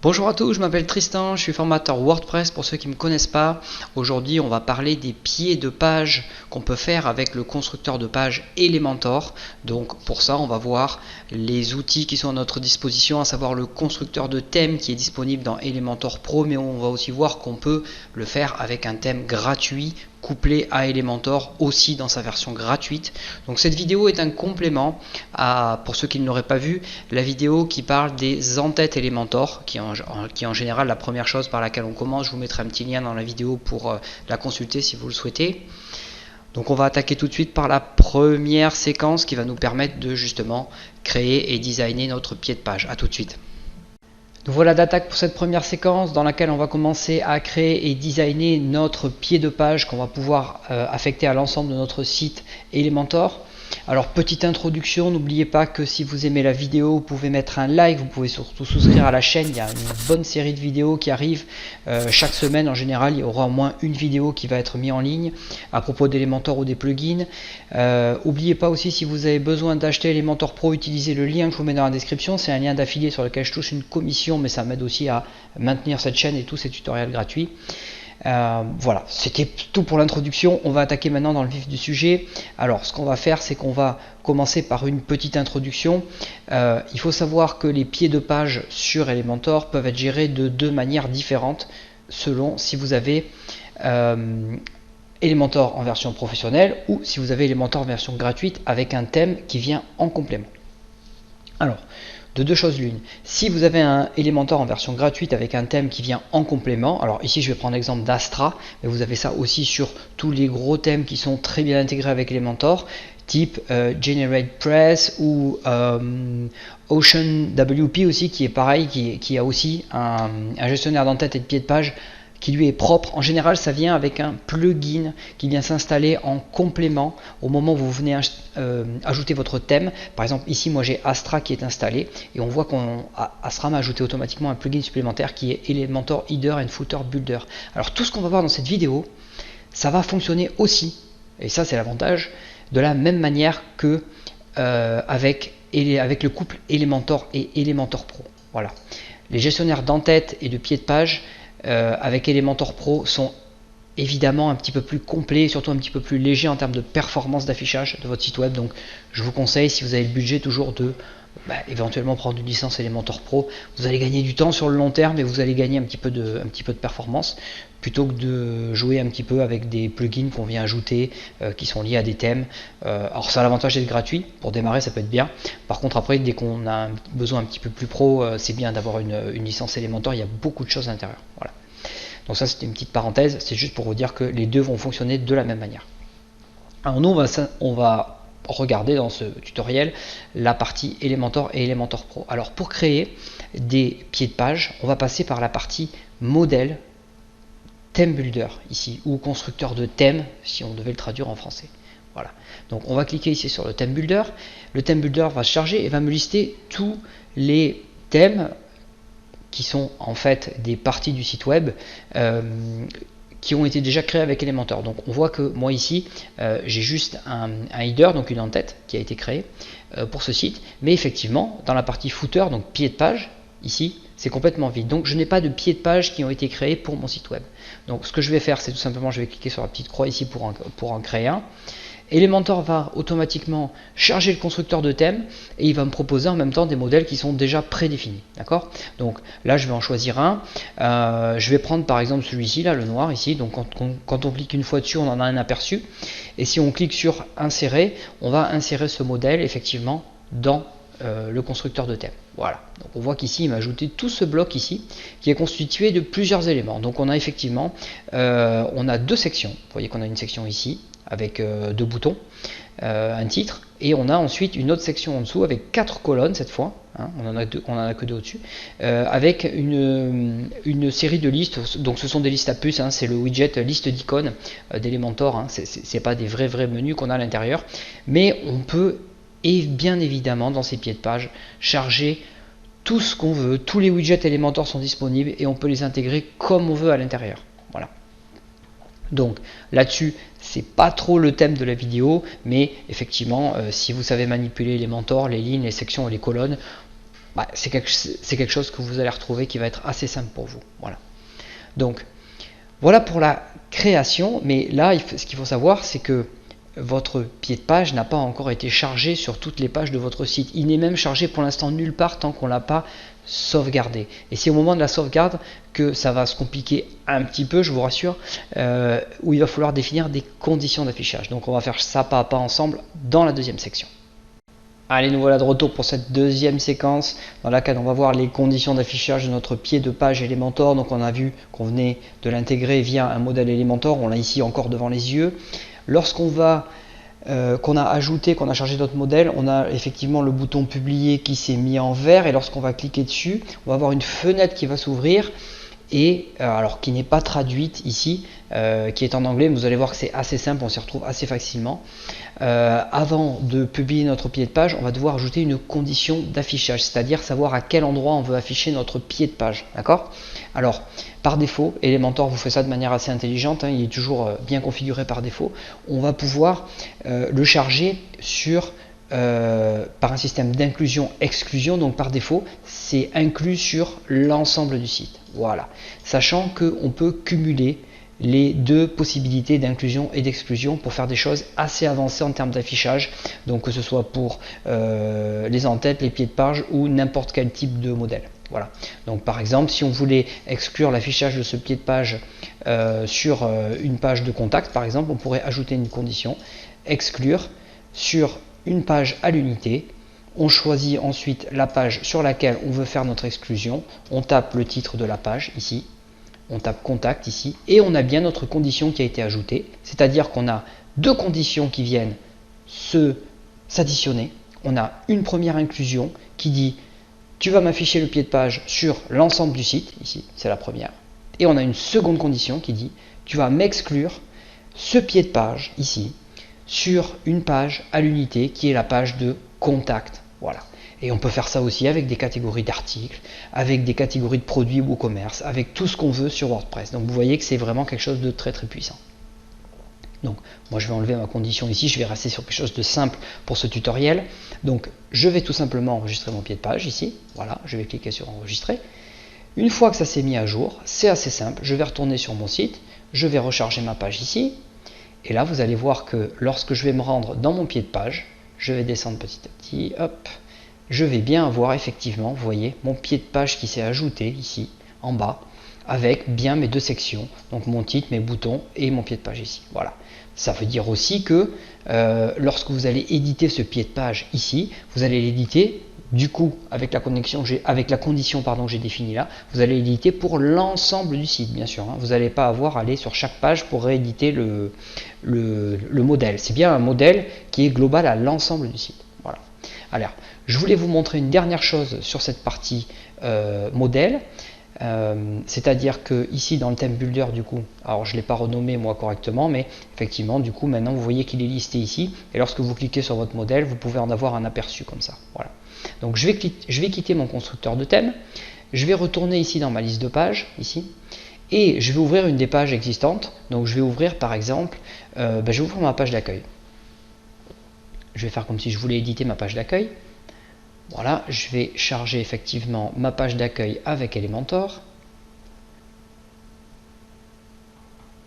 Bonjour à tous, je m'appelle Tristan, je suis formateur WordPress pour ceux qui ne me connaissent pas. Aujourd'hui, on va parler des pieds de page qu'on peut faire avec le constructeur de page Elementor. Donc pour ça, on va voir les outils qui sont à notre disposition, à savoir le constructeur de thème qui est disponible dans Elementor Pro, mais on va aussi voir qu'on peut le faire avec un thème gratuit couplé à Elementor aussi dans sa version gratuite. Donc cette vidéo est un complément à, pour ceux qui ne l'auraient pas vu, la vidéo qui parle des entêtes Elementor, qui est en général la première chose par laquelle on commence. Je vous mettrai un petit lien dans la vidéo pour la consulter si vous le souhaitez. Donc on va attaquer tout de suite par la première séquence qui va nous permettre de justement créer et designer notre pied de page. A tout de suite. Nous voilà d'attaque pour cette première séquence dans laquelle on va commencer à créer et designer notre pied de page qu'on va pouvoir affecter à l'ensemble de notre site Elementor. Alors petite introduction, n'oubliez pas que si vous aimez la vidéo, vous pouvez mettre un like, vous pouvez surtout souscrire à la chaîne, il y a une bonne série de vidéos qui arrivent chaque semaine. En général, il y aura au moins une vidéo qui va être mise en ligne à propos d'Elementor ou des plugins. N'oubliez pas aussi, si vous avez besoin d'acheter Elementor Pro, utilisez le lien que je vous mets dans la description, c'est un lien d'affilié sur lequel je touche une commission, mais ça m'aide aussi à maintenir cette chaîne et tous ces tutoriels gratuits. Voilà, c'était tout pour l'introduction. On va attaquer maintenant dans le vif du sujet. Alors ce qu'on va faire, c'est qu'on va commencer par une petite introduction. Il faut savoir que les pieds de page sur Elementor peuvent être gérés de deux manières différentes selon si vous avez Elementor en version professionnelle ou si vous avez Elementor en version gratuite avec un thème qui vient en complément. Alors, de deux choses l'une. Si vous avez un Elementor en version gratuite avec un thème qui vient en complément, alors ici je vais prendre l'exemple d'Astra, mais vous avez ça aussi sur tous les gros thèmes qui sont très bien intégrés avec Elementor, type GeneratePress ou OceanWP aussi, qui est pareil, qui a aussi un gestionnaire d'entête et de pied de page qui lui est propre. En général, ça vient avec un plugin qui vient s'installer en complément au moment où vous venez ajouter votre thème. Par exemple, ici, moi j'ai Astra qui est installé et on voit qu'Astra m'a ajouté automatiquement un plugin supplémentaire qui est Elementor Header and Footer Builder. Alors tout ce qu'on va voir dans cette vidéo, ça va fonctionner aussi, et ça c'est l'avantage, de la même manière que avec le couple Elementor et Elementor Pro. Voilà. Les gestionnaires d'entête et de pied de page avec Elementor Pro sont évidemment un petit peu plus complets et surtout un petit peu plus légers en termes de performance d'affichage de votre site web. Donc je vous conseille, si vous avez le budget, toujours de éventuellement prendre une licence Elementor Pro. Vous allez gagner du temps sur le long terme et vous allez gagner un petit peu de performance plutôt que de jouer un petit peu avec des plugins qu'on vient ajouter qui sont liés à des thèmes. Alors ça a l'avantage d'être gratuit, pour démarrer ça peut être bien. Par contre après, dès qu'on a besoin un petit peu plus pro, c'est bien d'avoir une licence Elementor, il y a beaucoup de choses à l'intérieur. Voilà. Donc ça c'était une petite parenthèse, c'est juste pour vous dire que les deux vont fonctionner de la même manière. Alors nous on va regarder dans ce tutoriel la partie Elementor et Elementor Pro. Alors pour créer des pieds de page, on va passer par la partie modèle, theme builder ici, ou constructeur de thème si on devait le traduire en français. Voilà. Donc on va cliquer ici sur le theme builder. Le theme builder va se charger et va me lister tous les thèmes qui sont en fait des parties du site web qui ont été déjà créés avec Elementor. Donc on voit que moi ici j'ai juste un header, donc une en-tête qui a été créée pour ce site, mais effectivement dans la partie footer, donc pied de page, ici c'est complètement vide. Donc je n'ai pas de pieds de page qui ont été créés pour mon site web. Donc ce que je vais faire, c'est tout simplement, je vais cliquer sur la petite croix ici pour en créer un. Elementor va automatiquement charger le constructeur de thème et il va me proposer en même temps des modèles qui sont déjà prédéfinis. D'accord? Donc là, je vais en choisir un. Je vais prendre par exemple celui-ci, là, le noir ici. Donc quand on clique une fois dessus, on en a un aperçu. Et si on clique sur insérer, on va insérer ce modèle effectivement dans le constructeur de thème. Voilà. Donc on voit qu'ici, il m'a ajouté tout ce bloc ici qui est constitué de plusieurs éléments. Donc on a effectivement on a deux sections. Vous voyez qu'on a une section ici avec deux boutons, un titre, et on a ensuite une autre section en dessous avec 4 colonnes cette fois, hein, on en a que deux au-dessus, avec une série de listes. Donc ce sont des listes à puces, hein, c'est le widget liste d'icônes d'Elementor, hein, c'est pas des vrais menus qu'on a à l'intérieur, mais on peut, et bien évidemment dans ces pieds de page, charger tout ce qu'on veut. Tous les widgets Elementor sont disponibles et on peut les intégrer comme on veut à l'intérieur. Voilà. Donc là-dessus, c'est pas trop le thème de la vidéo, mais effectivement, si vous savez manipuler Elementor, les lignes, les sections et les colonnes, bah, c'est quelque chose que vous allez retrouver qui va être assez simple pour vous. Voilà. Donc, voilà pour la création, mais là, ce qu'il faut savoir, c'est que votre pied de page n'a pas encore été chargé sur toutes les pages de votre site. Il n'est même chargé pour l'instant nulle part tant qu'on ne l'a pas sauvegardé. Et c'est au moment de la sauvegarde que ça va se compliquer un petit peu, je vous rassure, où il va falloir définir des conditions d'affichage. Donc on va faire ça pas à pas ensemble dans la deuxième section. Allez, nous voilà de retour pour cette deuxième séquence dans laquelle on va voir les conditions d'affichage de notre pied de page Elementor. Donc on a vu qu'on venait de l'intégrer via un modèle Elementor, on l'a ici encore devant les yeux. Lorsqu'on va qu'on a ajouté, qu'on a chargé notre modèle, on a effectivement le bouton publier qui s'est mis en vert, et lorsqu'on va cliquer dessus, on va avoir une fenêtre qui va s'ouvrir, et alors qui n'est pas traduite ici, qui est en anglais, mais vous allez voir que c'est assez simple, on s'y retrouve assez facilement. Avant de publier notre pied de page, on va devoir ajouter une condition d'affichage, c'est-à-dire savoir à quel endroit on veut afficher notre pied de page, d'accord? Alors, par défaut, Elementor vous fait ça de manière assez intelligente, hein, il est toujours bien configuré par défaut. On va pouvoir le charger sur par un système d'inclusion-exclusion, donc par défaut, c'est inclus sur l'ensemble du site. Voilà, sachant qu'on peut cumuler les deux possibilités d'inclusion et d'exclusion pour faire des choses assez avancées en termes d'affichage, donc que ce soit pour les en-têtes, les pieds de page ou n'importe quel type de modèle. Voilà. Donc par exemple, si on voulait exclure l'affichage de ce pied de page sur une page de contact, par exemple, on pourrait ajouter une condition, exclure sur une page à l'unité. On choisit ensuite la page sur laquelle on veut faire notre exclusion, on tape le titre de la page ici, on tape contact ici, et on a bien notre condition qui a été ajoutée, c'est-à-dire qu'on a deux conditions qui viennent s'additionner. On a une première inclusion qui dit tu vas m'afficher le pied de page sur l'ensemble du site, ici c'est la première, et on a une seconde condition qui dit tu vas m'exclure ce pied de page ici sur une page à l'unité qui est la page de contact. Voilà. Et on peut faire ça aussi avec des catégories d'articles, avec des catégories de produits ou commerce, avec tout ce qu'on veut sur WordPress. Donc vous voyez que c'est vraiment quelque chose de très très puissant. Donc moi je vais enlever ma condition ici, je vais rester sur quelque chose de simple pour ce tutoriel. Donc je vais tout simplement enregistrer mon pied de page ici. Voilà, je vais cliquer sur enregistrer. Une fois que ça s'est mis à jour, c'est assez simple, je vais retourner sur mon site, je vais recharger ma page ici. Et là vous allez voir que lorsque je vais me rendre dans mon pied de page, je vais descendre petit à petit, hop, je vais bien avoir effectivement, vous voyez, mon pied de page qui s'est ajouté ici, en bas, avec bien mes deux sections, donc mon titre, mes boutons et mon pied de page ici. Voilà. Ça veut dire aussi que lorsque vous allez éditer ce pied de page ici, vous allez l'éditer, du coup, avec la condition que j'ai définie là, vous allez l'éditer pour l'ensemble du site, bien sûr. Hein. Vous n'allez pas avoir à aller sur chaque page pour rééditer le modèle. C'est bien un modèle qui est global à l'ensemble du site. Voilà. Alors, je voulais vous montrer une dernière chose sur cette partie modèle. C'est-à-dire que ici dans le thème builder du coup, alors je ne l'ai pas renommé moi correctement, mais effectivement du coup maintenant vous voyez qu'il est listé ici, et lorsque vous cliquez sur votre modèle vous pouvez en avoir un aperçu comme ça. Voilà. Donc je vais quitter mon constructeur de thème, je vais retourner ici dans ma liste de pages ici, et je vais ouvrir une des pages existantes. Donc je vais ouvrir par exemple, je vais ouvrir ma page d'accueil. Je vais faire comme si je voulais éditer ma page d'accueil. Voilà, je vais charger effectivement ma page d'accueil avec Elementor.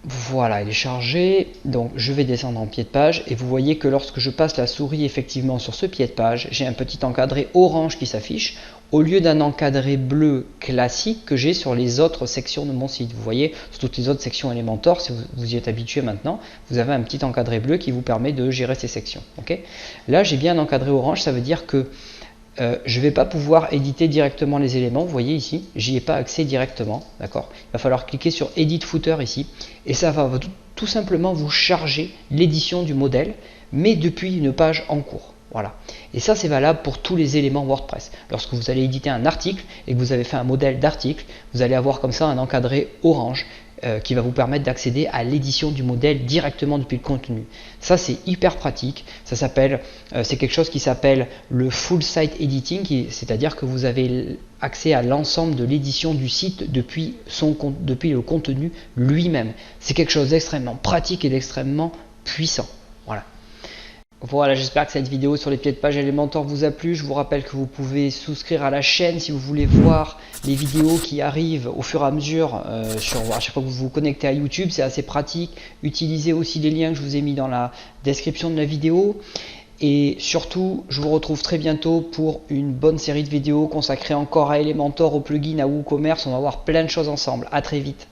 Voilà, elle est chargée. Donc je vais descendre en pied de page et vous voyez que lorsque je passe la souris effectivement sur ce pied de page, j'ai un petit encadré orange qui s'affiche au lieu d'un encadré bleu classique que j'ai sur les autres sections de mon site. Vous voyez, sur toutes les autres sections Elementor, si vous y êtes habitué maintenant, vous avez un petit encadré bleu qui vous permet de gérer ces sections. Okay, là, j'ai bien un encadré orange, ça veut dire que je ne vais pas pouvoir éditer directement les éléments, vous voyez ici, j'y ai pas accès directement, d'accord. Il va falloir cliquer sur Edit Footer ici, et ça va tout simplement vous charger l'édition du modèle, mais depuis une page en cours. Voilà. Et ça c'est valable pour tous les éléments WordPress. Lorsque vous allez éditer un article et que vous avez fait un modèle d'article, vous allez avoir comme ça un encadré orange qui va vous permettre d'accéder à l'édition du modèle directement depuis le contenu. Ça c'est hyper pratique, ça s'appelle, c'est quelque chose qui s'appelle le full site editing, c'est-à-dire que vous avez accès à l'ensemble de l'édition du site depuis le contenu lui-même. C'est quelque chose d'extrêmement pratique et d'extrêmement puissant. Voilà. Voilà, j'espère que cette vidéo sur les pieds de page Elementor vous a plu. Je vous rappelle que vous pouvez souscrire à la chaîne si vous voulez voir les vidéos qui arrivent au fur et à mesure à chaque fois que vous vous connectez à YouTube. C'est assez pratique. Utilisez aussi les liens que je vous ai mis dans la description de la vidéo. Et surtout, je vous retrouve très bientôt pour une bonne série de vidéos consacrées encore à Elementor, au plugin, à WooCommerce. On va voir plein de choses ensemble. À très vite.